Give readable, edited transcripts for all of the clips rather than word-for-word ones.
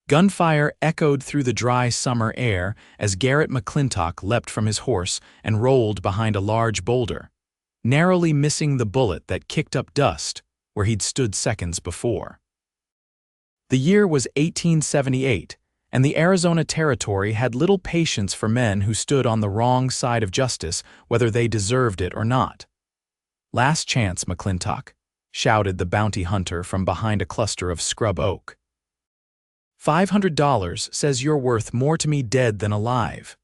Gunfire echoed through the dry summer air as Garrett McClintock leapt from his horse and rolled behind a large boulder, narrowly missing the bullet that kicked up dust where he'd stood seconds before. The year was 1878, and the Arizona Territory had little patience for men who stood on the wrong side of justice, whether they deserved it or not. "Last chance, McClintock," shouted the bounty hunter from behind a cluster of scrub oak. "$500 says you're worth more to me dead than alive."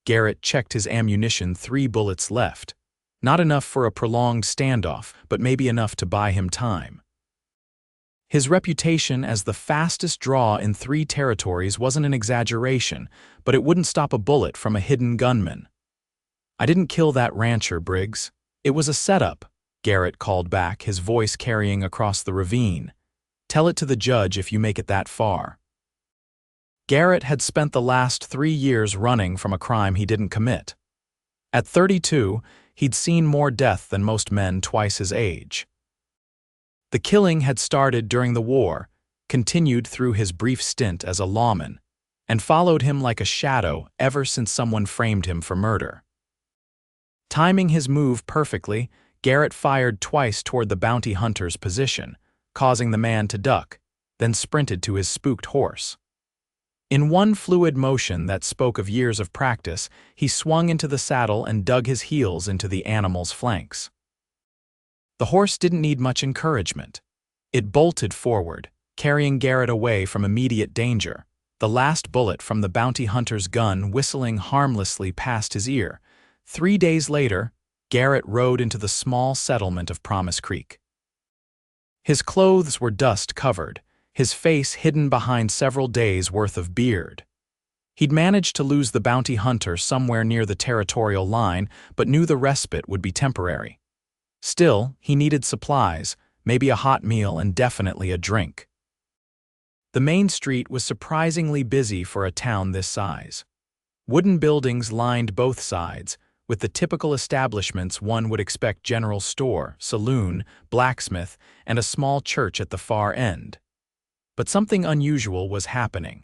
Garrett checked his ammunition, 3 bullets left. Not enough for a prolonged standoff, but maybe enough to buy him time. His reputation as the fastest draw in 3 territories wasn't an exaggeration, but it wouldn't stop a bullet from a hidden gunman. "I didn't kill that rancher, Briggs. It was a setup," Garrett called back, his voice carrying across the ravine. "Tell it to the judge if you make it that far." Garrett had spent the last 3 years running from a crime he didn't commit. At 32, he'd seen more death than most men twice his age. The killing had started during the war, continued through his brief stint as a lawman, and followed him like a shadow ever since someone framed him for murder. Timing his move perfectly, Garrett fired twice toward the bounty hunter's position, causing the man to duck, then sprinted to his spooked horse. In one fluid motion that spoke of years of practice, he swung into the saddle and dug his heels into the animal's flanks. The horse didn't need much encouragement. It bolted forward, carrying Garrett away from immediate danger, the last bullet from the bounty hunter's gun whistling harmlessly past his ear. 3 days later, Garrett rode into the small settlement of Promise Creek. His clothes were dust-covered, his face hidden behind several days' worth of beard. He'd managed to lose the bounty hunter somewhere near the territorial line, but knew the respite would be temporary. Still, he needed supplies, maybe a hot meal and definitely a drink. The main street was surprisingly busy for a town this size. Wooden buildings lined both sides, with the typical establishments one would expect: general store, saloon, blacksmith, and a small church at the far end. But something unusual was happening.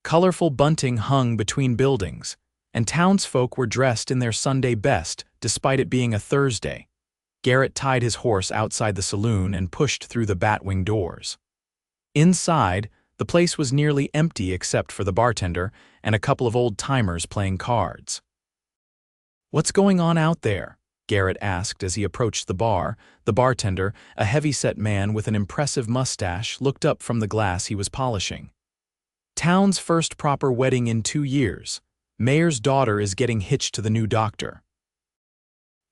Colorful bunting hung between buildings, and townsfolk were dressed in their Sunday best, despite it being a Thursday. Garrett tied his horse outside the saloon and pushed through the batwing doors. Inside, the place was nearly empty except for the bartender and a couple of old-timers playing cards. "What's going on out there?" Garrett asked as he approached the bar. The bartender, a heavy-set man with an impressive mustache, looked up from the glass he was polishing. "Town's first proper wedding in 2 years. Mayor's daughter is getting hitched to the new doctor."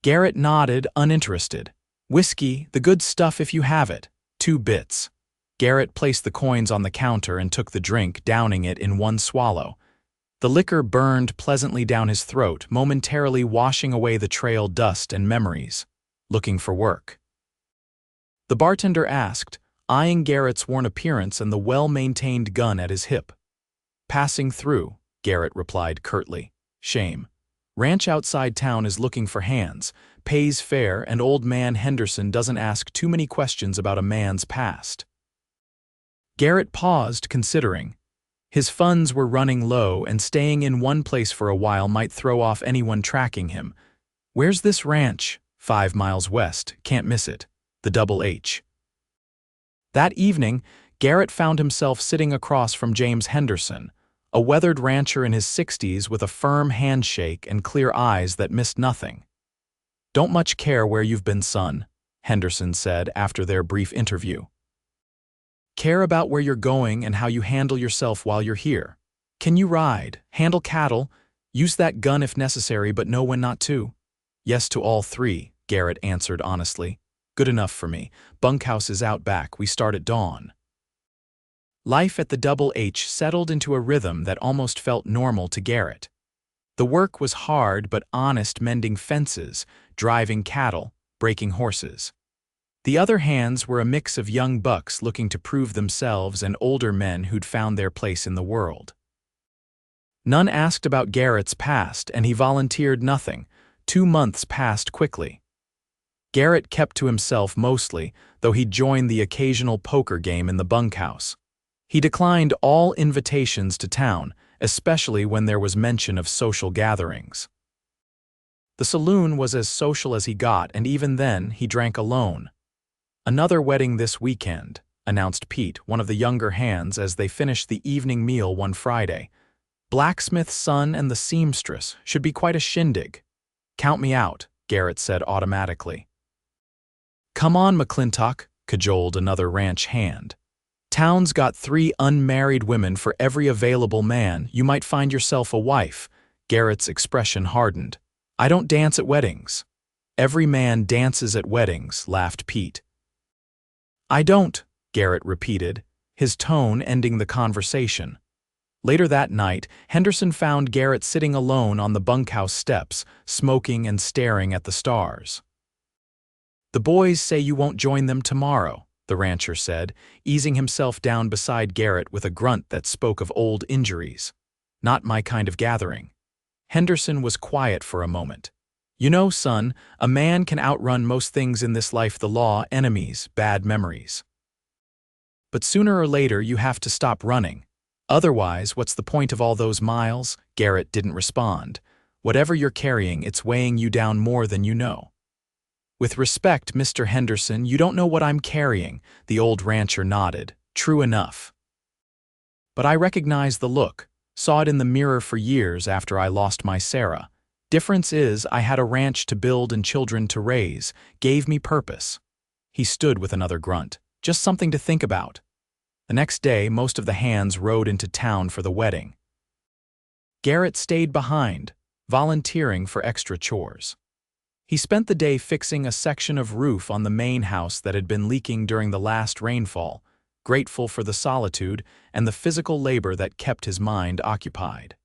Garrett nodded, uninterested. "Whiskey, the good stuff if you have it. 2 bits. Garrett placed the coins on the counter and took the drink, downing it in one swallow. The liquor burned pleasantly down his throat, momentarily washing away the trail dust and memories. "Looking for work?" The bartender asked, eyeing Garrett's worn appearance and the well-maintained gun at his hip. "Passing through," Garrett replied curtly. "Shame. Ranch outside town is looking for hands, pays fair, and old man Henderson doesn't ask too many questions about a man's past." Garrett paused, considering. His funds were running low, and staying in one place for a while might throw off anyone tracking him. "Where's this ranch?" 5 miles west, can't miss it. The Double H. That evening, Garrett found himself sitting across from James Henderson, a weathered rancher in his 60s with a firm handshake and clear eyes that missed nothing. "Don't much care where you've been, son," Henderson said after their brief interview. "Care about where you're going and how you handle yourself while you're here. Can you ride, handle cattle, use that gun if necessary but know when not to?" "Yes to all 3, Garrett answered honestly. "Good enough for me. Bunkhouse is out back. We start at dawn." Life at the Double H settled into a rhythm that almost felt normal to Garrett. The work was hard but honest, mending fences, driving cattle, breaking horses. The other hands were a mix of young bucks looking to prove themselves and older men who'd found their place in the world. None asked about Garrett's past, and he volunteered nothing. 2 months passed quickly. Garrett kept to himself mostly, though he'd join the occasional poker game in the bunkhouse. He declined all invitations to town, especially when there was mention of social gatherings. The saloon was as social as he got, and even then, he drank alone. "Another wedding this weekend," announced Pete, one of the younger hands, as they finished the evening meal one Friday. "Blacksmith's son and the seamstress should be quite a shindig." "Count me out," Garrett said automatically. "Come on, McClintock," cajoled another ranch hand. "Town's got 3 unmarried women for every available man. You might find yourself a wife." Garrett's expression hardened. "I don't dance at weddings." "Every man dances at weddings," laughed Pete. "I don't," Garrett repeated, his tone ending the conversation. Later that night, Henderson found Garrett sitting alone on the bunkhouse steps, smoking and staring at the stars. "The boys say you won't join them tomorrow," the rancher said, easing himself down beside Garrett with a grunt that spoke of old injuries. "Not my kind of gathering." Henderson was quiet for a moment. "You know, son, a man can outrun most things in this life: the law, enemies, bad memories. But sooner or later you have to stop running. Otherwise, what's the point of all those miles?" Garrett didn't respond. "Whatever you're carrying, it's weighing you down more than you know." "With respect, Mr. Henderson, you don't know what I'm carrying," the old rancher nodded. "True enough. But I recognize the look. Saw it in the mirror for years after I lost my Sarah. Difference is, I had a ranch to build and children to raise. Gave me purpose." He stood with another grunt. "Just something to think about." The next day, most of the hands rode into town for the wedding. Garrett stayed behind, volunteering for extra chores. He spent the day fixing a section of roof on the main house that had been leaking during the last rainfall, grateful for the solitude and the physical labor that kept his mind occupied.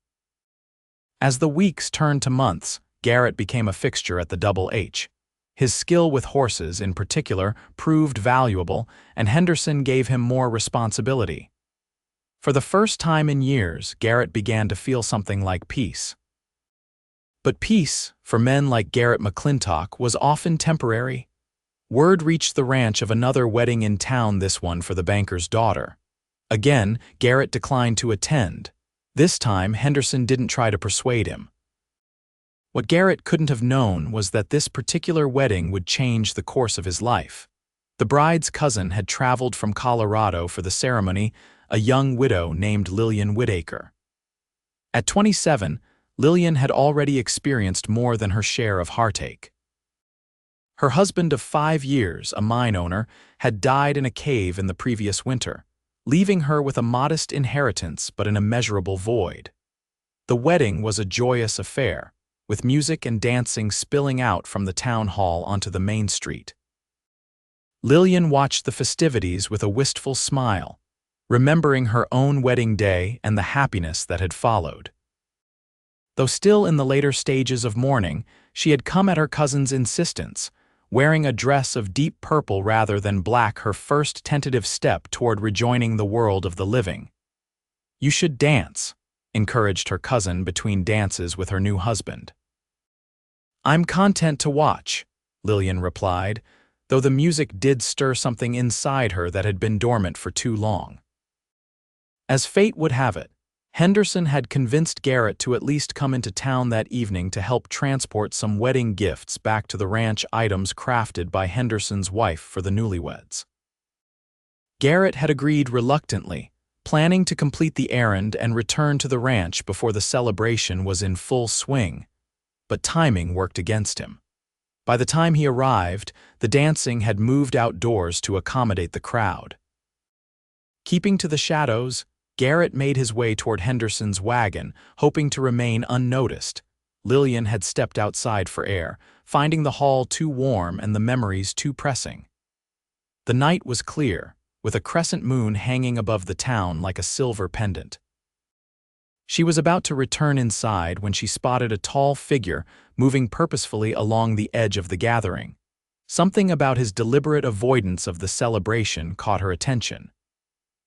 As the weeks turned to months, Garrett became a fixture at the Double H. His skill with horses, in particular, proved valuable, and Henderson gave him more responsibility. For the first time in years, Garrett began to feel something like peace. But peace, for men like Garrett McClintock, was often temporary. Word reached the ranch of another wedding in town, this one for the banker's daughter. Again, Garrett declined to attend. This time, Henderson didn't try to persuade him. What Garrett couldn't have known was that this particular wedding would change the course of his life. The bride's cousin had traveled from Colorado for the ceremony, a young widow named Lillian Whitaker. At 27, Lillian had already experienced more than her share of heartache. Her husband of 5 years, a mine owner, had died in a cave in the previous winter, leaving her with a modest inheritance but an immeasurable void. The wedding was a joyous affair, with music and dancing spilling out from the town hall onto the main street. Lillian watched the festivities with a wistful smile, remembering her own wedding day and the happiness that had followed. Though still in the later stages of mourning, she had come at her cousin's insistence, wearing a dress of deep purple rather than black, her first tentative step toward rejoining the world of the living. "You should dance," encouraged her cousin between dances with her new husband. "I'm content to watch," Lillian replied, though the music did stir something inside her that had been dormant for too long. As fate would have it, Henderson had convinced Garrett to at least come into town that evening to help transport some wedding gifts back to the ranch, items crafted by Henderson's wife for the newlyweds. Garrett had agreed reluctantly, planning to complete the errand and return to the ranch before the celebration was in full swing, but timing worked against him. By the time he arrived, the dancing had moved outdoors to accommodate the crowd. Keeping to the shadows, Garrett made his way toward Henderson's wagon, hoping to remain unnoticed. Lillian had stepped outside for air, finding the hall too warm and the memories too pressing. The night was clear, with a crescent moon hanging above the town like a silver pendant. She was about to return inside when she spotted a tall figure moving purposefully along the edge of the gathering. Something about his deliberate avoidance of the celebration caught her attention.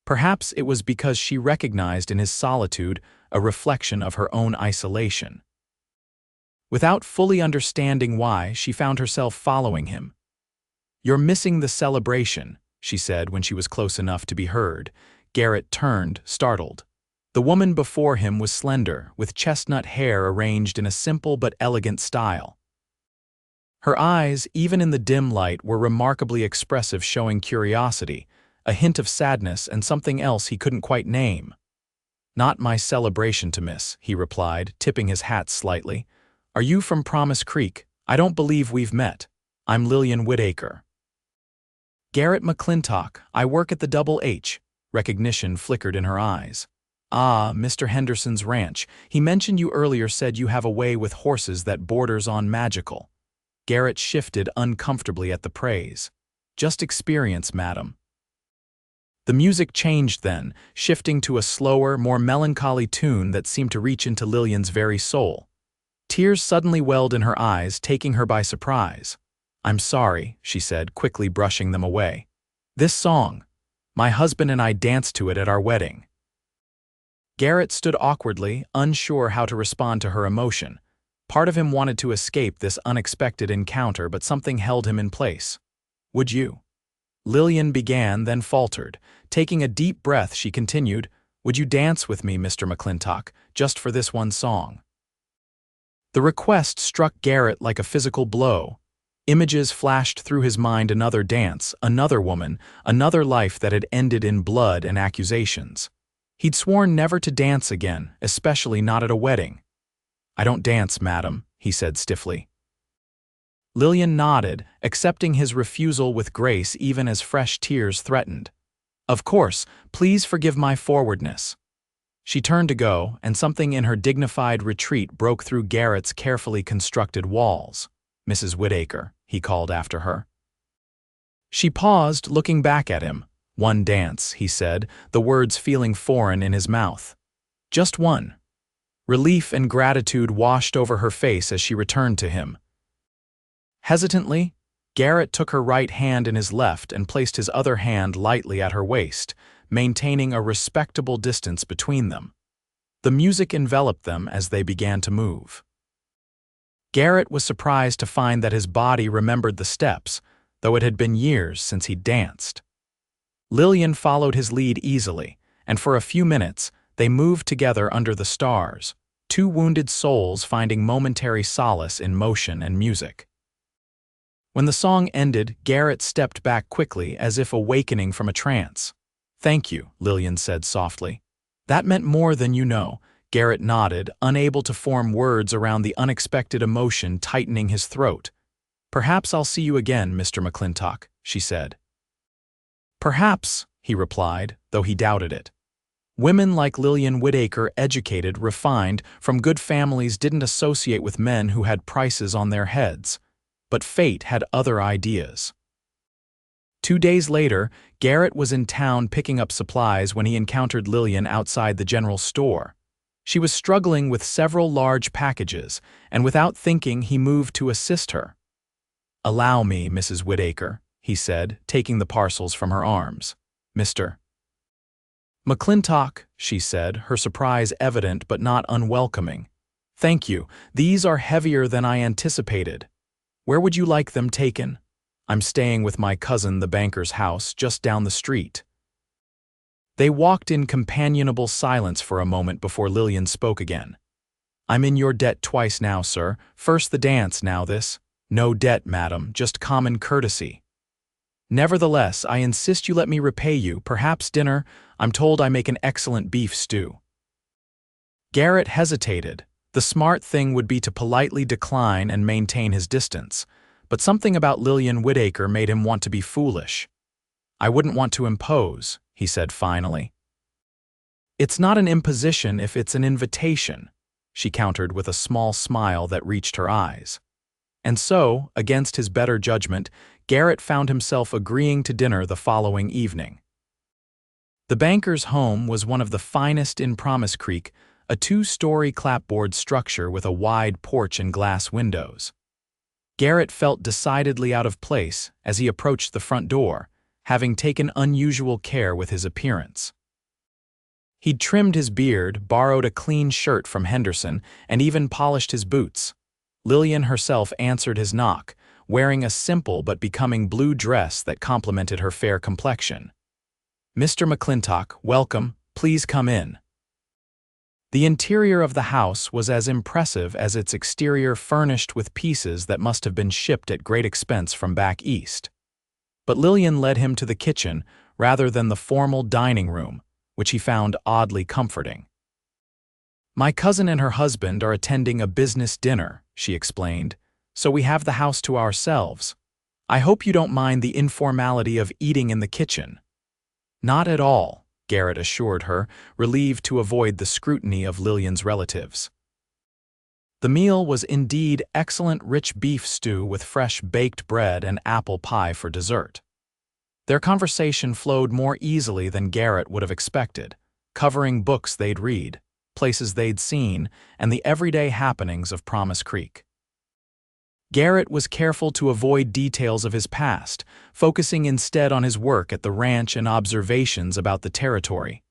Perhaps it was because she recognized in his solitude a reflection of her own isolation. Without fully understanding why, she found herself following him. "You're missing the celebration," she said when she was close enough to be heard. Garrett turned, startled. The woman before him was slender, with chestnut hair arranged in a simple but elegant style. Her eyes, even in the dim light, were remarkably expressive, showing curiosity, a hint of sadness, and something else he couldn't quite name. "Not my celebration to miss," he replied, tipping his hat slightly. "Are you from Promise Creek? I don't believe we've met. I'm Lillian Whitaker." "Garrett McClintock. I work at the Double H." Recognition flickered in her eyes. "Ah, Mr. Henderson's ranch. He mentioned you earlier, said you have a way with horses that borders on magical." Garrett shifted uncomfortably at the praise. "Just experience, madam." The music changed then, shifting to a slower, more melancholy tune that seemed to reach into Lillian's very soul. Tears suddenly welled in her eyes, taking her by surprise. "I'm sorry," she said, quickly brushing them away. "This song. My husband and I danced to it at our wedding." Garrett stood awkwardly, unsure how to respond to her emotion. Part of him wanted to escape this unexpected encounter, but something held him in place. "Would you?" Lillian began, then faltered. Taking a deep breath, she continued, "Would you dance with me, Mr. McClintock, just for this one song?" The request struck Garrett like a physical blow. Images flashed through his mind: another dance, another woman, another life that had ended in blood and accusations. He'd sworn never to dance again, especially not at a wedding. "I don't dance, madam," he said stiffly. Lillian nodded, accepting his refusal with grace even as fresh tears threatened. "Of course, please forgive my forwardness." She turned to go, and something in her dignified retreat broke through Garrett's carefully constructed walls. "Mrs. Whitaker," he called after her. She paused, looking back at him. "One dance," he said, the words feeling foreign in his mouth. "Just one." Relief and gratitude washed over her face as she returned to him. Hesitantly, Garrett took her right hand in his left and placed his other hand lightly at her waist, maintaining a respectable distance between them. The music enveloped them as they began to move. Garrett was surprised to find that his body remembered the steps, though it had been years since he'd danced. Lillian followed his lead easily, and for a few minutes they moved together under the stars, two wounded souls finding momentary solace in motion and music. When the song ended, Garrett stepped back quickly, as if awakening from a trance. "Thank you," Lillian said softly. "That meant more than you know." Garrett nodded, unable to form words around the unexpected emotion tightening his throat. "Perhaps I'll see you again, Mr. McClintock," she said. "Perhaps," he replied, though he doubted it. Women like Lillian Whitaker, educated, refined, from good families, didn't associate with men who had prices on their heads. But fate had other ideas. 2 days later, Garrett was in town picking up supplies when he encountered Lillian outside the general store. She was struggling with several large packages, and without thinking, he moved to assist her. "Allow me, Mrs. Whitaker," he said, taking the parcels from her arms. "Mr. McClintock," she said, her surprise evident but not unwelcoming. "Thank you. These are heavier than I anticipated. Where would you like them taken?" "I'm staying with my cousin, the banker's house, just down the street." They walked in companionable silence for a moment before Lillian spoke again. "I'm in your debt twice now, sir. First the dance, now this." "No debt, madam, just common courtesy." "Nevertheless, I insist you let me repay you, perhaps dinner. I'm told I make an excellent beef stew." Garrett hesitated. The smart thing would be to politely decline and maintain his distance, but something about Lillian Whitaker made him want to be foolish. "I wouldn't want to impose," he said finally. "It's not an imposition if it's an invitation," she countered with a small smile that reached her eyes. And so, against his better judgment, Garrett found himself agreeing to dinner the following evening. The banker's home was one of the finest in Promise Creek, a 2-story clapboard structure with a wide porch and glass windows. Garrett felt decidedly out of place as he approached the front door, having taken unusual care with his appearance. He'd trimmed his beard, borrowed a clean shirt from Henderson, and even polished his boots. Lillian herself answered his knock, wearing a simple but becoming blue dress that complemented her fair complexion. "Mr. McClintock, welcome, please come in." The interior of the house was as impressive as its exterior, furnished with pieces that must have been shipped at great expense from back east. But Lillian led him to the kitchen rather than the formal dining room, which he found oddly comforting. "My cousin and her husband are attending a business dinner," she explained, "so we have the house to ourselves. I hope you don't mind the informality of eating in the kitchen." "Not at all," Garrett assured her, relieved to avoid the scrutiny of Lillian's relatives. The meal was indeed excellent, rich beef stew with fresh baked bread and apple pie for dessert. Their conversation flowed more easily than Garrett would have expected, covering books they'd read, places they'd seen, and the everyday happenings of Promise Creek. Garrett was careful to avoid details of his past, focusing instead on his work at the ranch and observations about the territory.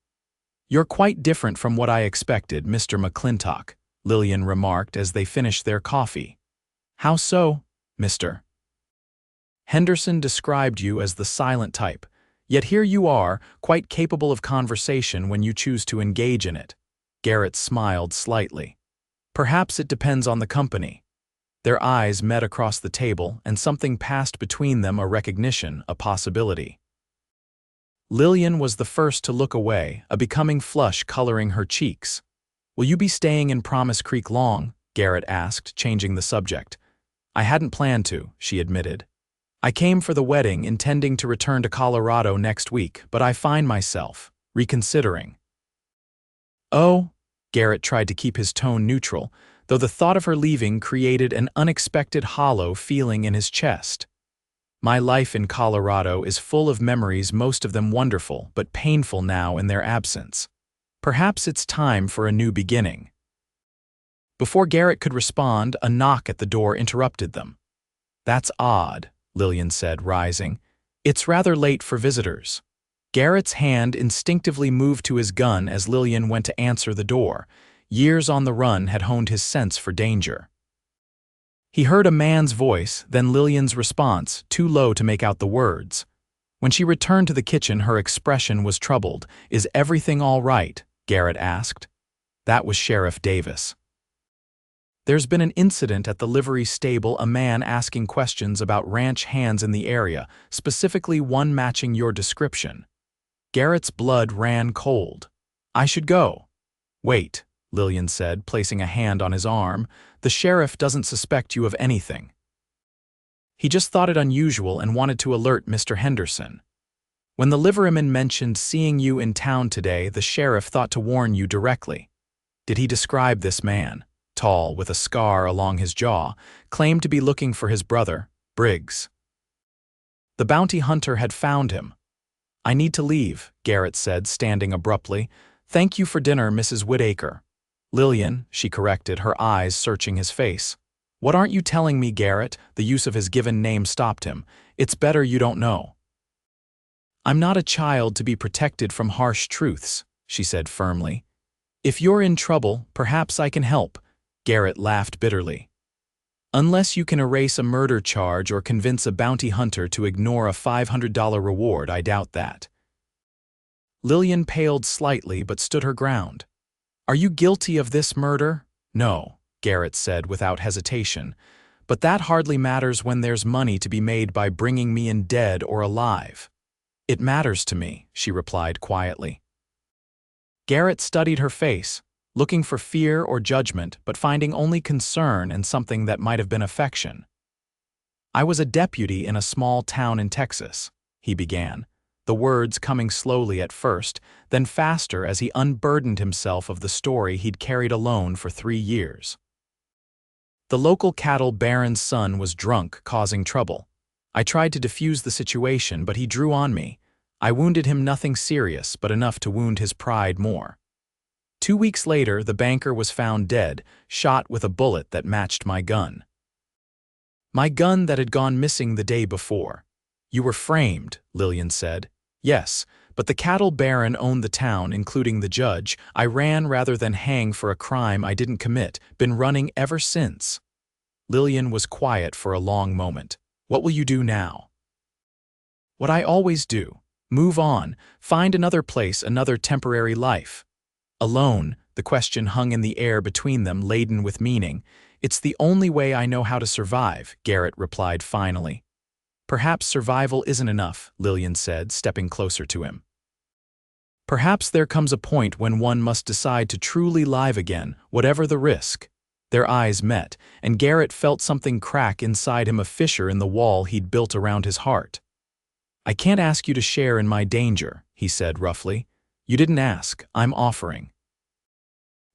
"You're quite different from what I expected, Mr. McClintock," Lillian remarked as they finished their coffee. "How so, Mr.? Henderson described you as the silent type, yet here you are, quite capable of conversation when you choose to engage in it." Garrett smiled slightly. "Perhaps it depends on the company." Their eyes met across the table, and something passed between them, a recognition, a possibility. Lillian was the first to look away, a becoming flush coloring her cheeks. "Will you be staying in Promise Creek long?" Garrett asked, changing the subject. "I hadn't planned to," she admitted. "I came for the wedding, intending to return to Colorado next week, but I find myself reconsidering." "Oh," Garrett tried to keep his tone neutral, though the thought of her leaving created an unexpected hollow feeling in his chest. "My life in Colorado is full of memories, most of them wonderful, but painful now in their absence. Perhaps it's time for a new beginning." Before Garrett could respond, a knock at the door interrupted them. "That's odd," Lillian said, rising. "It's rather late for visitors." Garrett's hand instinctively moved to his gun as Lillian went to answer the door. Years on the run had honed his sense for danger. He heard a man's voice, then Lillian's response, too low to make out the words. When she returned to the kitchen, her expression was troubled. "Is everything all right?" Garrett asked. That was Sheriff Davis. "There's been an incident at the livery stable, a man asking questions about ranch hands in the area, specifically one matching your description." Garrett's blood ran cold. "I should go." "Wait," Lillian said, placing a hand on his arm. "The sheriff doesn't suspect you of anything. He just thought it unusual and wanted to alert Mr. Henderson. When the liveryman mentioned seeing you in town today, the sheriff thought to warn you directly." "Did he describe this man?" Tall, with a scar along his jaw, claimed to be looking for his brother, Briggs. The bounty hunter had found him. "I need to leave," Garrett said, standing abruptly. "Thank you for dinner, Mrs. Whitaker." "Lillian," she corrected, her eyes searching his face. "What aren't you telling me, Garrett?" The use of his given name stopped him. "It's better you don't know." "I'm not a child to be protected from harsh truths," she said firmly. "If you're in trouble, perhaps I can help." Garrett laughed bitterly. "Unless you can erase a murder charge or convince a bounty hunter to ignore a $500 reward, I doubt that." Lillian paled slightly but stood her ground. "Are you guilty of this murder?" "No," Garrett said without hesitation. "But that hardly matters when there's money to be made by bringing me in dead or alive." "It matters to me," she replied quietly. Garrett studied her face, looking for fear or judgment, but finding only concern and something that might have been affection. "I was a deputy in a small town in Texas," he began, the words coming slowly at first, then faster as he unburdened himself of the story he'd carried alone for 3 years. "The local cattle baron's son was drunk, causing trouble. I tried to defuse the situation, but he drew on me. I wounded him, nothing serious, but enough to wound his pride more. 2 weeks later, the banker was found dead, shot with a bullet that matched my gun. My gun that had gone missing the day before." "You were framed," Lillian said. "Yes, but the cattle baron owned the town, including the judge. I ran rather than hang for a crime I didn't commit, been running ever since." Lillian was quiet for a long moment. "What will you do now?" "What I always do. Move on, find another place, another temporary life. Alone, the question hung in the air between them, laden with meaning. It's the only way I know how to survive, Garrett replied finally. Perhaps survival isn't enough, Lillian said, stepping closer to him. Perhaps there comes a point when one must decide to truly live again, whatever the risk. Their eyes met, and Garrett felt something crack inside him, a fissure in the wall he'd built around his heart. I can't ask you to share in my danger, he said roughly. You didn't ask, I'm offering.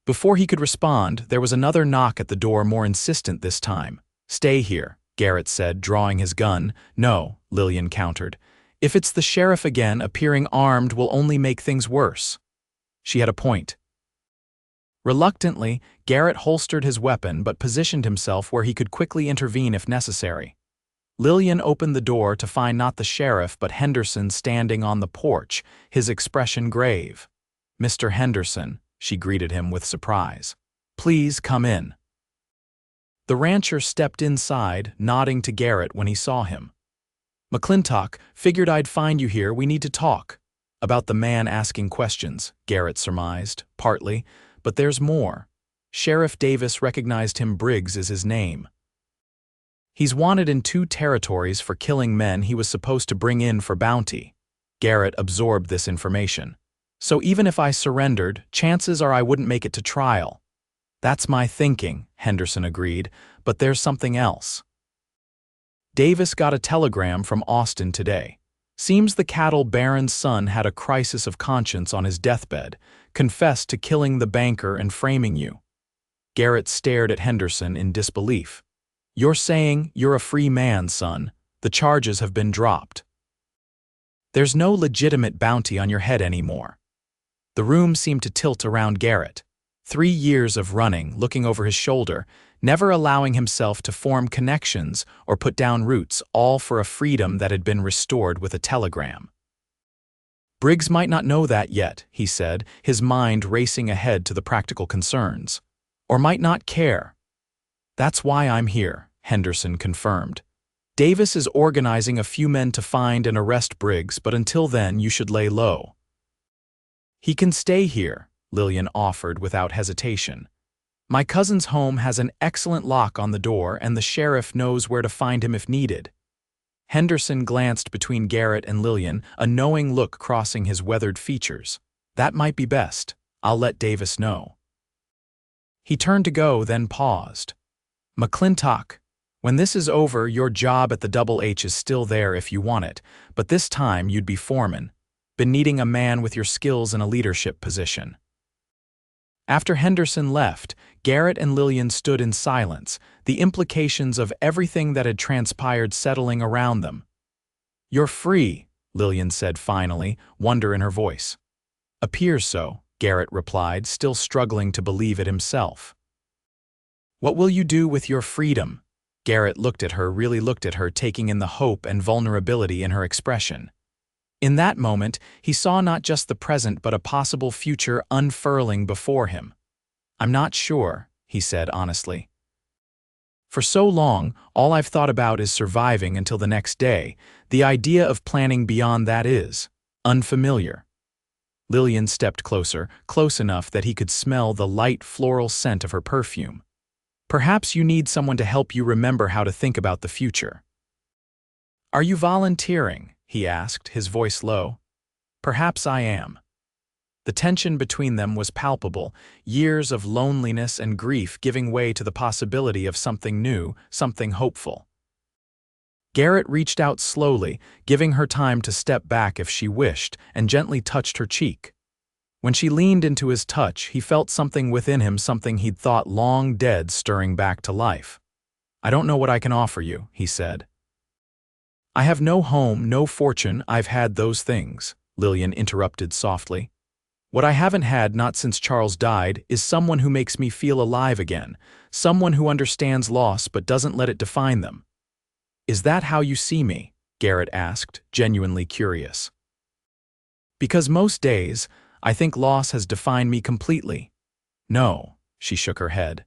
Before he could respond, there was another knock at the door, more insistent this time. Stay here, Garrett said, drawing his gun. No, Lillian countered. If it's the sheriff again, appearing armed will only make things worse. She had a point. Reluctantly, Garrett holstered his weapon but positioned himself where he could quickly intervene if necessary. Lillian opened the door to find not the sheriff but Henderson standing on the porch, his expression grave. Mr. Henderson, she greeted him with surprise. Please come in. The rancher stepped inside, nodding to Garrett when he saw him. McClintock, figured I'd find you here, we need to talk. About the man asking questions, Garrett surmised, partly, but there's more. Sheriff Davis recognized him. Briggs is his name. He's wanted in 2 territories for killing men he was supposed to bring in for bounty. Garrett absorbed this information. So even if I surrendered, chances are I wouldn't make it to trial. That's my thinking, Henderson agreed, but there's something else. Davis got a telegram from Austin today. Seems the cattle baron's son had a crisis of conscience on his deathbed, confessed to killing the banker and framing you. Garrett stared at Henderson in disbelief. You're saying you're a free man, son. The charges have been dropped. There's no legitimate bounty on your head anymore. The room seemed to tilt around Garrett. 3 years of running, looking over his shoulder, never allowing himself to form connections or put down roots, all for a freedom that had been restored with a telegram. Briggs might not know that yet, he said, his mind racing ahead to the practical concerns. Or might not care. That's why I'm here, Henderson confirmed. Davis is organizing a few men to find and arrest Briggs, but until then you should lay low. He can stay here, Lillian offered without hesitation. My cousin's home has an excellent lock on the door and the sheriff knows where to find him if needed. Henderson glanced between Garrett and Lillian, a knowing look crossing his weathered features. That might be best. I'll let Davis know. He turned to go, then paused. McClintock, when this is over, your job at the Double H is still there if you want it, but this time you'd be foreman. Been needing a man with your skills in a leadership position. After Henderson left, Garrett and Lillian stood in silence, the implications of everything that had transpired settling around them. You're free, Lillian said finally, wonder in her voice. Appears so, Garrett replied, still struggling to believe it himself. What will you do with your freedom? Garrett looked at her, really looked at her, taking in the hope and vulnerability in her expression. In that moment, he saw not just the present but a possible future unfurling before him. I'm not sure, he said honestly. For so long, all I've thought about is surviving until the next day. The idea of planning beyond that is unfamiliar. Lillian stepped closer, close enough that he could smell the light floral scent of her perfume. Perhaps you need someone to help you remember how to think about the future. Are you volunteering? He asked, his voice low. Perhaps I am. The tension between them was palpable, years of loneliness and grief giving way to the possibility of something new, something hopeful. Garrett reached out slowly, giving her time to step back if she wished, and gently touched her cheek. When she leaned into his touch, he felt something within him, something he'd thought long dead, stirring back to life. I don't know what I can offer you, he said. I have no home, no fortune. I've had those things, Lillian interrupted softly. What I haven't had, not since Charles died, is someone who makes me feel alive again, someone who understands loss but doesn't let it define them. Is that how you see me? Garrett asked, genuinely curious. Because most days, I think loss has defined me completely. No, she shook her head.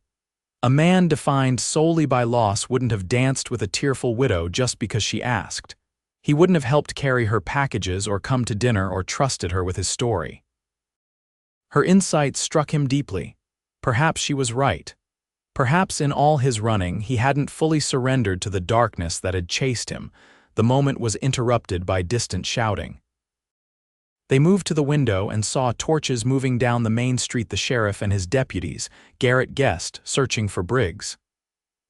A man defined solely by loss wouldn't have danced with a tearful widow just because she asked. He wouldn't have helped carry her packages or come to dinner or trusted her with his story. Her insight struck him deeply. Perhaps she was right. Perhaps in all his running he hadn't fully surrendered to the darkness that had chased him. The moment was interrupted by distant shouting. They moved to the window and saw torches moving down the main street. The sheriff and his deputies, Garrett guessed, searching for Briggs.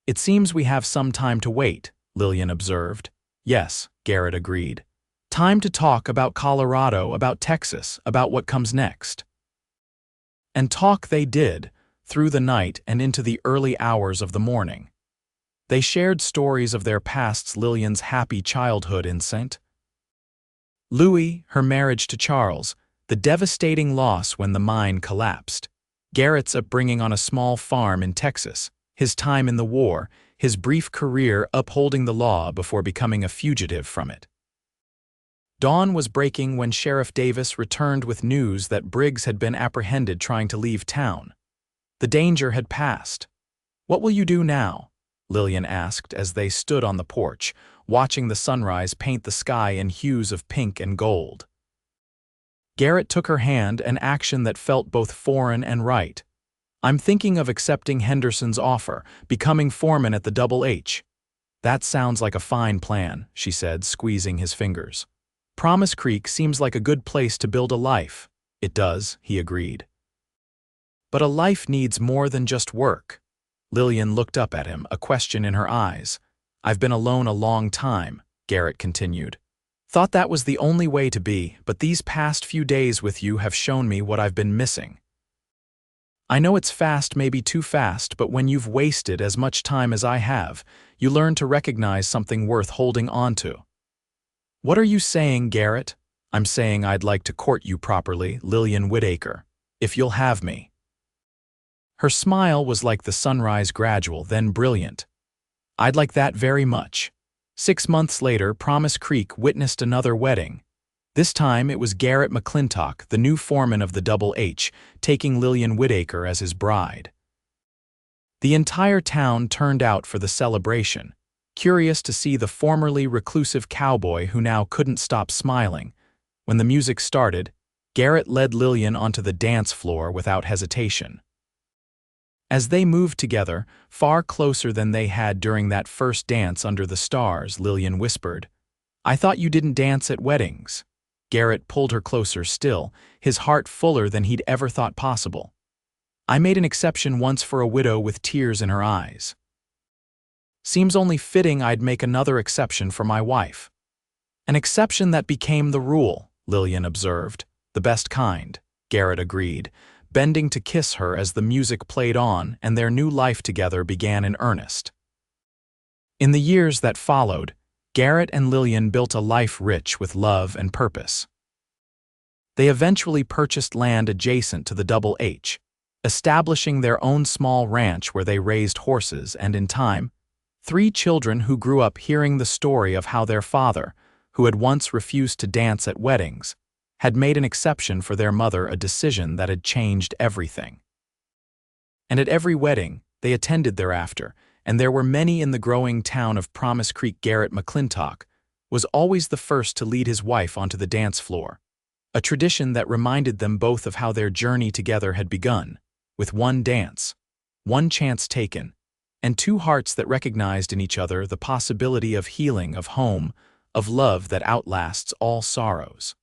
"It seems we have some time to wait," Lillian observed. "Yes," Garrett agreed. "Time to talk about Colorado, about Texas, about what comes next." And talk they did, through the night and into the early hours of the morning. They shared stories of their pasts, Lillian's happy childhood in St. Louis, her marriage to Charles, the devastating loss when the mine collapsed, Garrett's upbringing on a small farm in Texas, his time in the war, his brief career upholding the law before becoming a fugitive from it. Dawn was breaking when Sheriff Davis returned with news that Briggs had been apprehended trying to leave town. The danger had passed. "What will you do now?" Lillian asked as they stood on the porch, watching the sunrise paint the sky in hues of pink and gold. Garrett took her hand, an action that felt both foreign and right. "I'm thinking of accepting Henderson's offer, becoming foreman at the Double H." "That sounds like a fine plan," she said, squeezing his fingers. "Promise Creek seems like a good place to build a life." "It does," he agreed. "But a life needs more than just work." Lillian looked up at him, a question in her eyes. "I've been alone a long time," Garrett continued. "Thought that was the only way to be, but these past few days with you have shown me what I've been missing. I know it's fast, maybe too fast, but when you've wasted as much time as I have, you learn to recognize something worth holding on to." "What are you saying, Garrett?" "I'm saying I'd like to court you properly, Lillian Whitaker, if you'll have me." Her smile was like the sunrise, gradual, then brilliant. "I'd like that very much." 6 months later, Promise Creek witnessed another wedding. This time it was Garrett McClintock, the new foreman of the Double H, taking Lillian Whitaker as his bride. The entire town turned out for the celebration, curious to see the formerly reclusive cowboy who now couldn't stop smiling. When the music started, Garrett led Lillian onto the dance floor without hesitation. As they moved together, far closer than they had during that first dance under the stars, Lillian whispered, "I thought you didn't dance at weddings." Garrett pulled her closer still, his heart fuller than he'd ever thought possible. "I made an exception once for a widow with tears in her eyes. Seems only fitting I'd make another exception for my wife." "An exception that became the rule," Lillian observed. "The best kind," Garrett agreed, bending to kiss her as the music played on and their new life together began in earnest. In the years that followed, Garrett and Lillian built a life rich with love and purpose. They eventually purchased land adjacent to the Double H, establishing their own small ranch where they raised horses and, in time, 3 children who grew up hearing the story of how their father, who had once refused to dance at weddings, had made an exception for their mother, a decision that had changed everything. And at every wedding they attended thereafter, and there were many in the growing town of Promise Creek, Garrett McClintock was always the first to lead his wife onto the dance floor, a tradition that reminded them both of how their journey together had begun, with one dance, one chance taken, and 2 hearts that recognized in each other the possibility of healing, of home, of love that outlasts all sorrows.